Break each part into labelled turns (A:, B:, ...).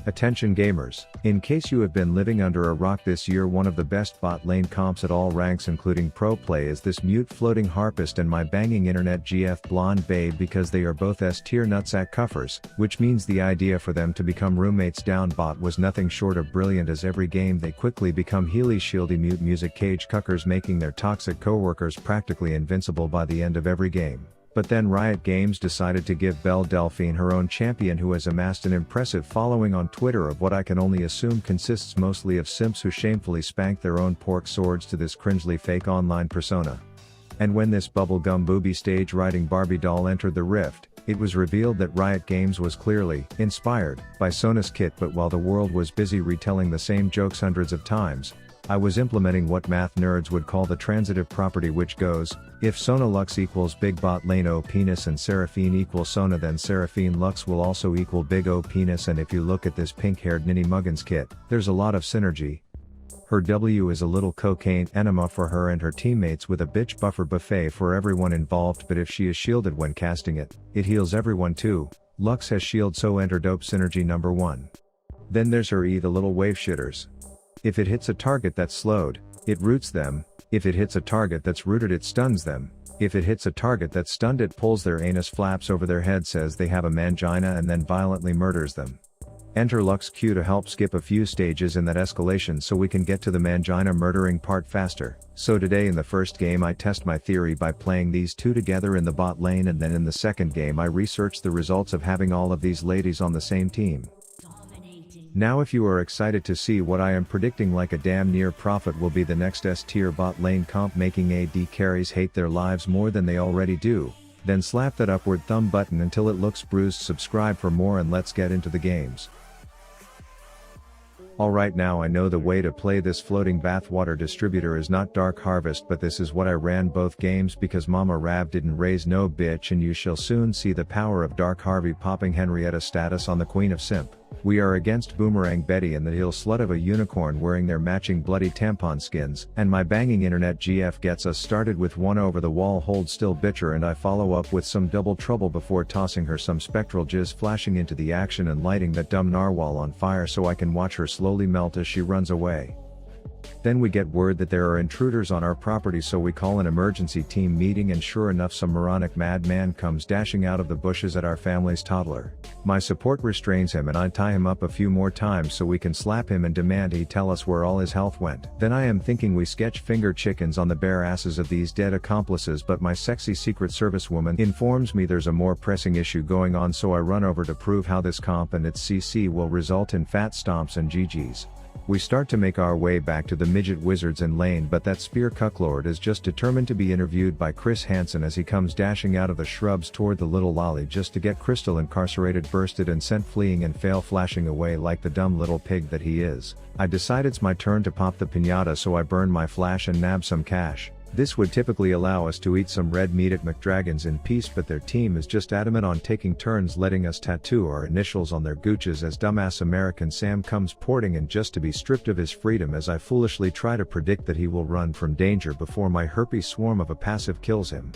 A: Attention gamers, in case you have been living under a rock this year, one of the best bot lane comps at all ranks including pro play is this mute floating harpist and my banging internet GF blonde babe, because they are both S tier nutsack cuffers, which means the idea for them to become roommates down bot was nothing short of brilliant, as every game they quickly become Healy shieldy mute music cage cuckers, making their toxic coworkers practically invincible by the end of every game. But then Riot Games decided to give Belle Delphine her own champion, who has amassed an impressive following on Twitter of what I can only assume consists mostly of simps who shamefully spank their own pork swords to this cringely fake online persona. And when this bubblegum booby stage riding Barbie doll entered the rift, it was revealed that Riot Games was clearly inspired by Sona's kit, but while the world was busy retelling the same jokes hundreds of times, I was implementing what math nerds would call the transitive property, which goes, if Sona Lux equals big bot lane O penis and Seraphine equals Sona, then Seraphine Lux will also equal big O penis. And if you look at this pink-haired Ninny Muggins kit, there's a lot of synergy. Her W is a little cocaine enema for her and her teammates, with a bitch buffer buffet for everyone involved, but if she is shielded when casting it, it heals everyone too. Lux has shield, so enter dope synergy number 1. Then there's her E, the little wave shitters. If it hits a target that's slowed, it roots them. If it hits a target that's rooted, it stuns them. If it hits a target that's stunned, it pulls their anus flaps over their head, says they have a mangina, and then violently murders them. Enter Lux Q to help skip a few stages in that escalation so we can get to the mangina murdering part faster. So today in the first game I test my theory by playing these two together in the bot lane, and then in the second game I research the results of having all of these ladies on the same team. Now if you are excited to see what I am predicting like a damn near prophet will be the next S tier bot lane comp, making AD carries hate their lives more than they already do, then slap that upward thumb button until it looks bruised, subscribe for more, and let's get into the games. Alright, now I know the way to play this floating bathwater distributor is not Dark Harvest, but this is what I ran both games because Mama Rav didn't raise no bitch, and you shall soon see the power of Dark Harvey popping Henrietta status on the Queen of Simp. We are against Boomerang Betty and the heel slut of a unicorn wearing their matching bloody tampon skins, and my banging internet GF gets us started with one over the wall hold still bitcher, and I follow up with some double trouble before tossing her some spectral jizz flashing into the action and lighting that dumb narwhal on fire so I can watch her slowly melt as she runs away. Then we get word that there are intruders on our property, so we call an emergency team meeting, and sure enough some moronic madman comes dashing out of the bushes at our family's toddler. My support restrains him and I tie him up a few more times so we can slap him and demand he tell us where all his health went. Then I am thinking we sketch finger chickens on the bare asses of these dead accomplices, but my sexy Secret Service woman informs me there's a more pressing issue going on, so I run over to prove how this comp and its CC will result in fat stomps and GG's. We start to make our way back to the midget wizards in lane, but that spear cucklord is just determined to be interviewed by Chris Hansen as he comes dashing out of the shrubs toward the little lolly just to get Crystal incarcerated, bursted and sent fleeing and fail flashing away like the dumb little pig that he is. I decide it's my turn to pop the piñata, so I burn my flash and nab some cash. This would typically allow us to eat some red meat at McDragon's in peace, but their team is just adamant on taking turns letting us tattoo our initials on their gooches as dumbass American Sam comes porting in just to be stripped of his freedom, as I foolishly try to predict that he will run from danger before my herpes swarm of a passive kills him.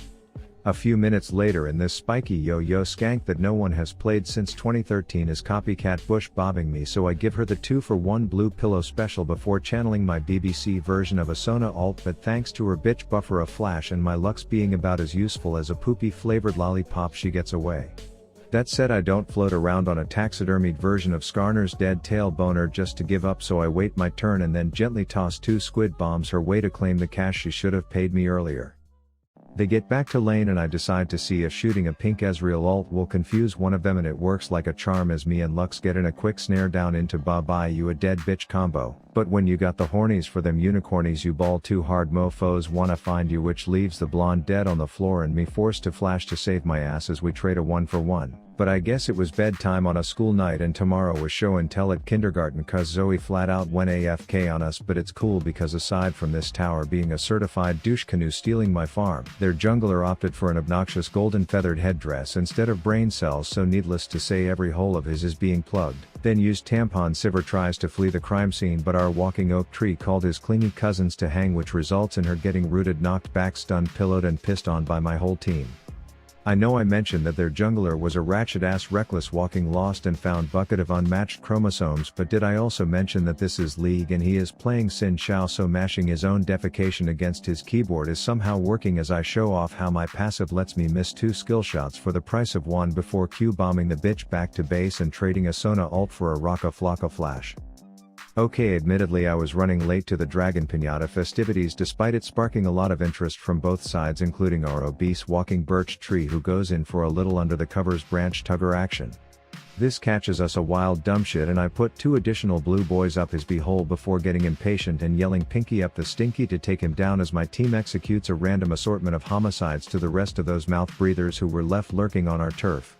A: A few minutes later, in this spiky yo-yo skank that no one has played since 2013 is copycat bush bobbing me, so I give her the 2-for-1 blue pillow special before channeling my BBC version of a Sona alt, but thanks to her bitch buffer a flash and my Lux being about as useful as a poopy flavored lollipop, she gets away. That said, I don't float around on a taxidermied version of Skarner's dead tail boner just to give up, so I wait my turn and then gently toss 2 squid bombs her way to claim the cash she should have paid me earlier. They get back to lane and I decide to see if shooting a pink Ezreal ult will confuse one of them, and it works like a charm as me and Lux get in a quick snare down into bye bye you a dead bitch combo. But when you got the hornies for them unicornies, you ball too hard, mofos wanna find you, which leaves the blonde dead on the floor and me forced to flash to save my ass as we trade a 1-for-1. But I guess it was bedtime on a school night and tomorrow was show and tell at kindergarten cause Zoe flat out went AFK on us, but it's cool because aside from this tower being a certified douche canoe stealing my farm, their jungler opted for an obnoxious golden feathered headdress instead of brain cells, so needless to say every hole of his is being plugged. Then used tampon Sivir tries to flee the crime scene, but our walking oak tree called his clingy cousins to hang, which results in her getting rooted, knocked back, stunned, pillowed and pissed on by my whole team. I know I mentioned that their jungler was a ratchet-ass reckless walking lost and found bucket of unmatched chromosomes, but did I also mention that this is League and he is playing Xin Xiao, so mashing his own defecation against his keyboard is somehow working as I show off how my passive lets me miss 2 skill shots for the price of 1 before Q-bombing the bitch back to base and trading a Sona ult for a Raka Flocka flash. Okay, admittedly I was running late to the Dragon Pinata festivities despite it sparking a lot of interest from both sides, including our obese walking birch tree who goes in for a little under the covers branch tugger action. This catches us a wild dumb shit and I put 2 additional blue boys up his beehole before getting impatient and yelling pinky up the stinky to take him down as my team executes a random assortment of homicides to the rest of those mouth breathers who were left lurking on our turf.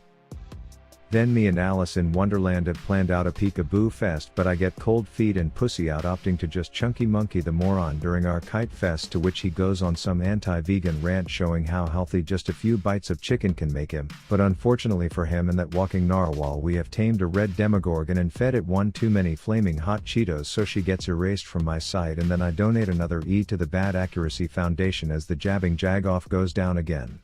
A: Then me and Alice in Wonderland had planned out a peekaboo fest, but I get cold feet and pussy out opting to just chunky monkey the moron during our kite fest, to which he goes on some anti-vegan rant showing how healthy just a few bites of chicken can make him, but unfortunately for him and that walking narwhal we have tamed a red demogorgon and fed it one too many flaming hot Cheetos, so she gets erased from my sight, and then I donate another E to the Bad Accuracy Foundation as the jabbing jagoff goes down again.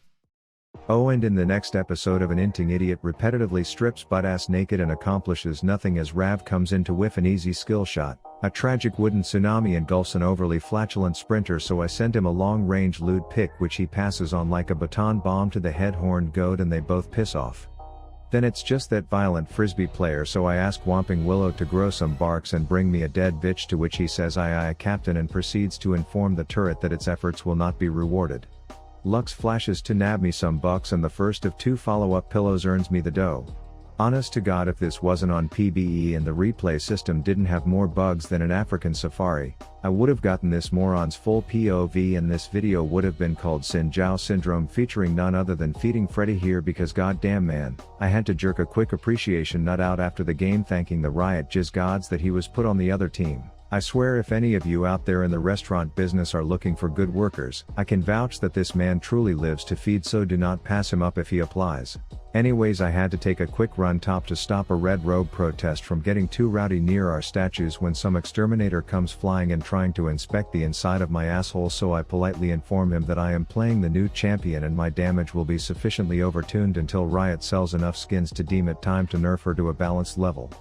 A: Oh, and in the next episode of An Inting Idiot repetitively strips butt-ass naked and accomplishes nothing as Rav comes in to whiff an easy skill shot, a tragic wooden tsunami engulfs an overly flatulent sprinter, so I send him a long-range lewd pick which he passes on like a baton bomb to the head-horned goat and they both piss off. Then it's just that violent frisbee player, so I ask Whomping Willow to grow some barks and bring me a dead bitch, to which he says aye captain, and proceeds to inform the turret that its efforts will not be rewarded. Lux flashes to nab me some bucks and the first of 2 follow-up pillows earns me the dough. Honest to God, if this wasn't on PBE and the replay system didn't have more bugs than an African safari, I would have gotten this moron's full POV and this video would have been called Xin Zhao Syndrome featuring none other than Feeding Freddy here, because goddamn man, I had to jerk a quick appreciation nut out after the game thanking the Riot Jizz gods that he was put on the other team. I swear if any of you out there in the restaurant business are looking for good workers, I can vouch that this man truly lives to feed, so do not pass him up if he applies. Anyways, I had to take a quick run top to stop a red robe protest from getting too rowdy near our statues when some exterminator comes flying and trying to inspect the inside of my asshole, so I politely inform him that I am playing the new champion and my damage will be sufficiently overtuned until Riot sells enough skins to deem it time to nerf her to a balanced level.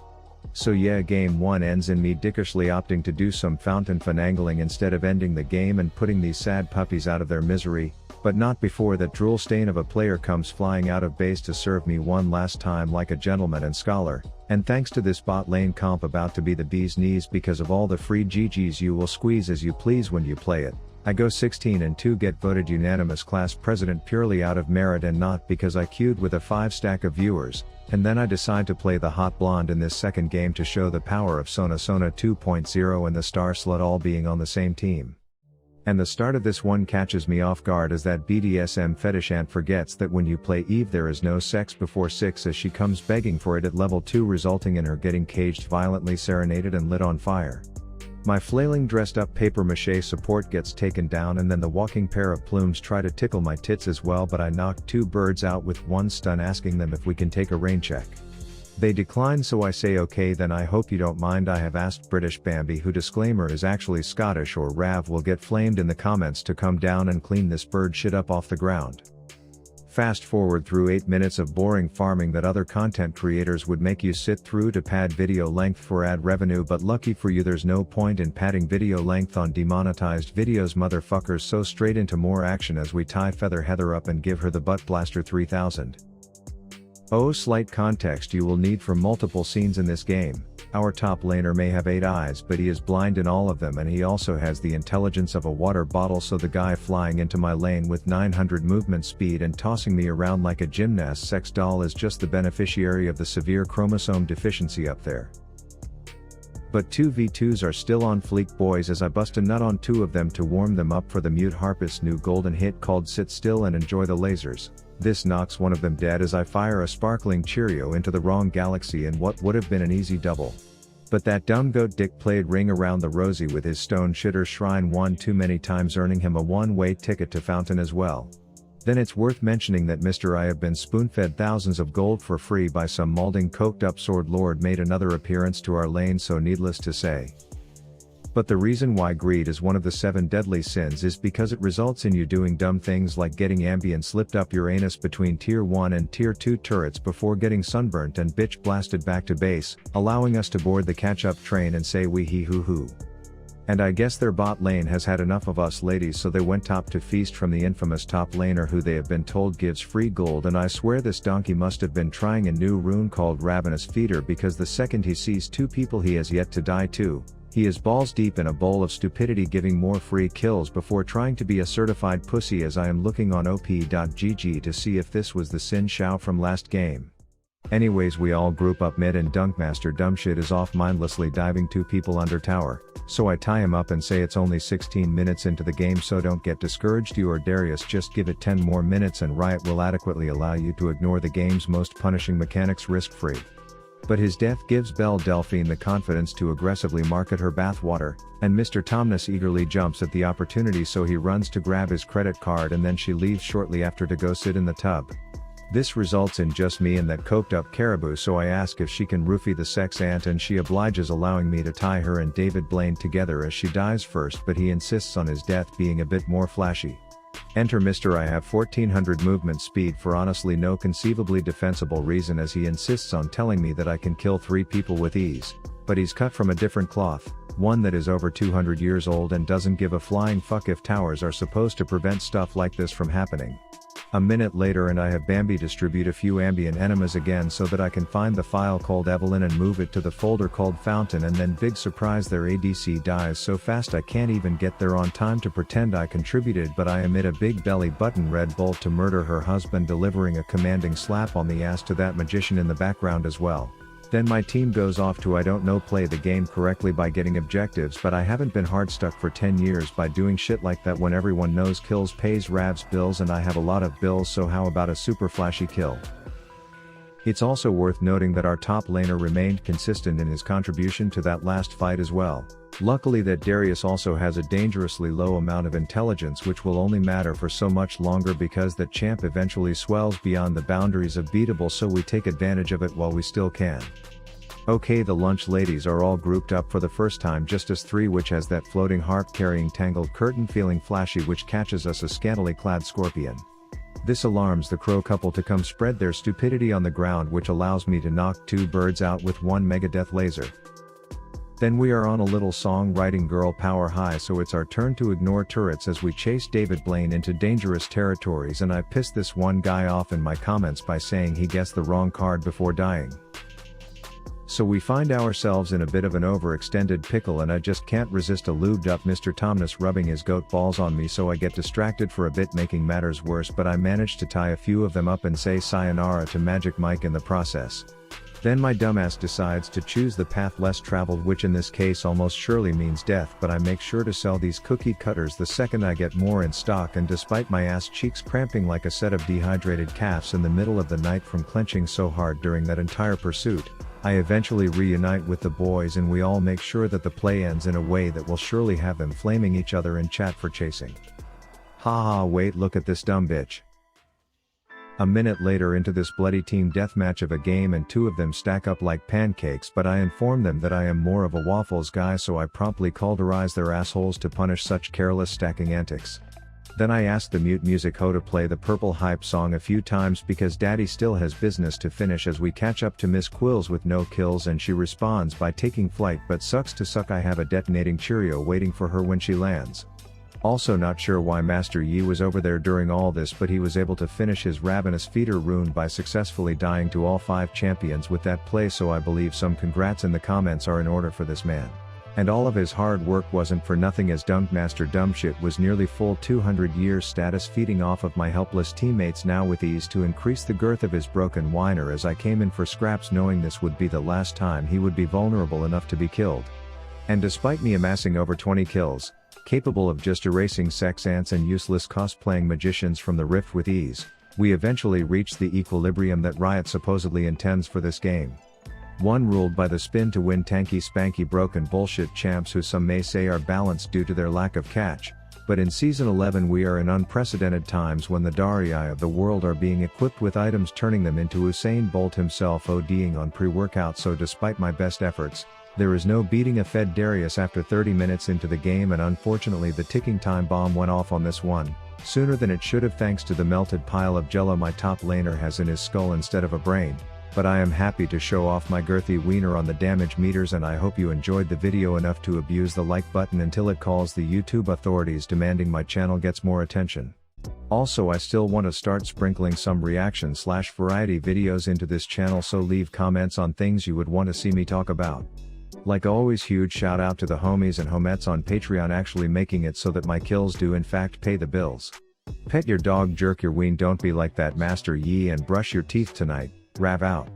A: So yeah, game 1 ends in me dickishly opting to do some fountain finagling instead of ending the game and putting these sad puppies out of their misery, but not before that drool stain of a player comes flying out of base to serve me one last time like a gentleman and scholar, and thanks to this bot lane comp about to be the bee's knees because of all the free GGs you will squeeze as you please when you play it, I go 16-2, get voted unanimous class president purely out of merit and not because I queued with a 5 stack of viewers, and then I decide to play the hot blonde in this second game to show the power of Sona 2.0 and the star slut all being on the same team. And the start of this one catches me off guard as that BDSM fetish ant forgets that when you play Eve there is no sex before 6 as she comes begging for it at level 2, resulting in her getting caged, violently serenaded and lit on fire. My flailing dressed up paper mache support gets taken down and then the walking pair of plumes try to tickle my tits as well, but I knock 2 birds out with 1 stun asking them if we can take a rain check. They decline, so I say okay then, I hope you don't mind. I have asked British Bambi, who disclaimer is actually Scottish, or Rav will get flamed in the comments, to come down and clean this bird shit up off the ground. Fast forward through 8 minutes of boring farming that other content creators would make you sit through to pad video length for ad revenue, but lucky for you there's no point in padding video length on demonetized videos, motherfuckers, so straight into more action as we tie Feather Heather up and give her the Butt Blaster 3000. Oh, slight context you will need for multiple scenes in this game. Our top laner may have 8 eyes, but he is blind in all of them, and he also has the intelligence of a water bottle, so the guy flying into my lane with 900 movement speed and tossing me around like a gymnast sex doll is just the beneficiary of the severe chromosome deficiency up there. But 2v2s are still on fleek boys as I bust a nut on 2 of them to warm them up for the Mute Harpist's new golden hit called Sit Still and Enjoy the Lasers. This knocks one of them dead as I fire a sparkling Cheerio into the wrong galaxy in what would have been an easy double. But that dumb goat dick played ring around the rosy with his stone shitter shrine one too many times, earning him a one-way ticket to Fountain as well. Then it's worth mentioning that Mr. I have been spoon-fed thousands of gold for free by some malding coked up sword lord made another appearance to our lane, so needless to say, But the reason why greed is one of the 7 deadly sins is because it results in you doing dumb things like getting ambient slipped up your anus between tier 1 and tier 2 turrets before getting sunburnt and bitch blasted back to base, allowing us to board the catch-up train and say wee hee hoo hoo. And I guess their bot lane has had enough of us ladies, so they went top to feast from the infamous top laner who they have been told gives free gold, and I swear this donkey must have been trying a new rune called Ravenous Feeder, because the second he sees 2 people he has yet to die to, he is balls deep in a bowl of stupidity, giving more free kills before trying to be a certified pussy, as I am looking on op.gg to see if this was the Sin Shao from last game. Anyways, we all group up mid and Dunkmaster Dumbshit is off mindlessly diving 2 people under tower, so I tie him up and say it's only 16 minutes into the game, so don't get discouraged you or Darius, just give it 10 more minutes and Riot will adequately allow you to ignore the game's most punishing mechanics risk-free. But his death gives Belle Delphine the confidence to aggressively market her bathwater, and Mr. Tomness eagerly jumps at the opportunity, so he runs to grab his credit card and then she leaves shortly after to go sit in the tub. This results in just me and that coked up caribou, so I ask if she can roofie the sex ant and she obliges, allowing me to tie her and David Blaine together as she dies first, but he insists on his death being a bit more flashy. Enter Mr. I have 1400 movement speed for honestly no conceivably defensible reason, as he insists on telling me that I can kill 3 people with ease, but he's cut from a different cloth, one that is over 200 years old and doesn't give a flying fuck if towers are supposed to prevent stuff like this from happening. A minute later and I have Bambi distribute a few ambient enemas again so that I can find the file called Evelyn and move it to the folder called Fountain, and then big surprise, their ADC dies so fast I can't even get there on time to pretend I contributed, but I emit a big belly button red bolt to murder her husband, delivering a commanding slap on the ass to that magician in the background as well. Then my team goes off to, I don't know, play the game correctly by getting objectives, but I haven't been hard stuck for 10 years by doing shit like that when everyone knows kills pays Rav's bills, and I have a lot of bills, so how about a super flashy kill? It's also worth noting that our top laner remained consistent in his contribution to that last fight as well. Luckily that Darius also has a dangerously low amount of intelligence, which will only matter for so much longer because that champ eventually swells beyond the boundaries of beatable, so we take advantage of it while we still can. Okay, the lunch ladies are all grouped up for the first time, just us 3, which has that floating harp carrying tangled curtain feeling flashy, which catches us a scantily clad scorpion. This alarms the crow couple to come spread their stupidity on the ground, which allows me to knock 2 birds out with 1 megadeath laser. Then we are on a little song-writing girl power high, so it's our turn to ignore turrets as we chase David Blaine into dangerous territories, and I piss this one guy off in my comments by saying he guessed the wrong card before dying. So we find ourselves in a bit of an overextended pickle, and I just can't resist a lubed up Mr. Tomness rubbing his goat balls on me, so I get distracted for a bit, making matters worse, but I manage to tie a few of them up and say sayonara to Magic Mike in the process. Then my dumbass decides to choose the path less traveled, which in this case almost surely means death, but I make sure to sell these cookie cutters the second I get more in stock, and despite my ass cheeks cramping like a set of dehydrated calves in the middle of the night from clenching so hard during that entire pursuit, I eventually reunite with the boys, and we all make sure that the play ends in a way that will surely have them flaming each other in chat for chasing. Haha, wait, look at this dumb bitch. A minute later into this bloody team deathmatch of a game, and 2 of them stack up like pancakes, but I inform them that I am more of a waffles guy, so I promptly caulderize their assholes to punish such careless stacking antics. Then I ask the mute music ho to play the purple hype song a few times because daddy still has business to finish, as we catch up to Miss Quills with no kills, and she responds by taking flight, but sucks to suck, I have a detonating Cheerio waiting for her when she lands. Also not sure why Master Yi was over there during all this, but he was able to finish his Ravenous Feeder rune by successfully dying to all 5 champions with that play, so I believe some congrats in the comments are in order for this man. And all of his hard work wasn't for nothing, as Dunkmaster Dumbshit was nearly full 200 years status, feeding off of my helpless teammates now with ease to increase the girth of his broken whiner, as I came in for scraps knowing this would be the last time he would be vulnerable enough to be killed. And despite me amassing over 20 kills, capable of just erasing sex ants and useless cosplaying magicians from the rift with ease, we eventually reached the equilibrium that Riot supposedly intends for this game. One ruled by the spin to win tanky spanky broken bullshit champs who some may say are balanced due to their lack of catch, but in Season 11 we are in unprecedented times when the Darii of the world are being equipped with items turning them into Usain Bolt himself ODing on pre-workout, so despite my best efforts, There is no beating a fed Darius after 30 minutes into the game, and unfortunately the ticking time bomb went off on this one, sooner than it should have thanks to the melted pile of jello my top laner has in his skull instead of a brain. But I am happy to show off my girthy wiener on the damage meters, and I hope you enjoyed the video enough to abuse the like button until it calls the YouTube authorities demanding my channel gets more attention. Also, I still want to start sprinkling some reaction/variety videos into this channel, so leave comments on things you would want to see me talk about. Like always, huge shout out to the homies and homettes on Patreon actually making it so that my kills do in fact pay the bills. Pet your dog, jerk your ween, don't be like that Master Yi, and brush your teeth tonight. Rav out.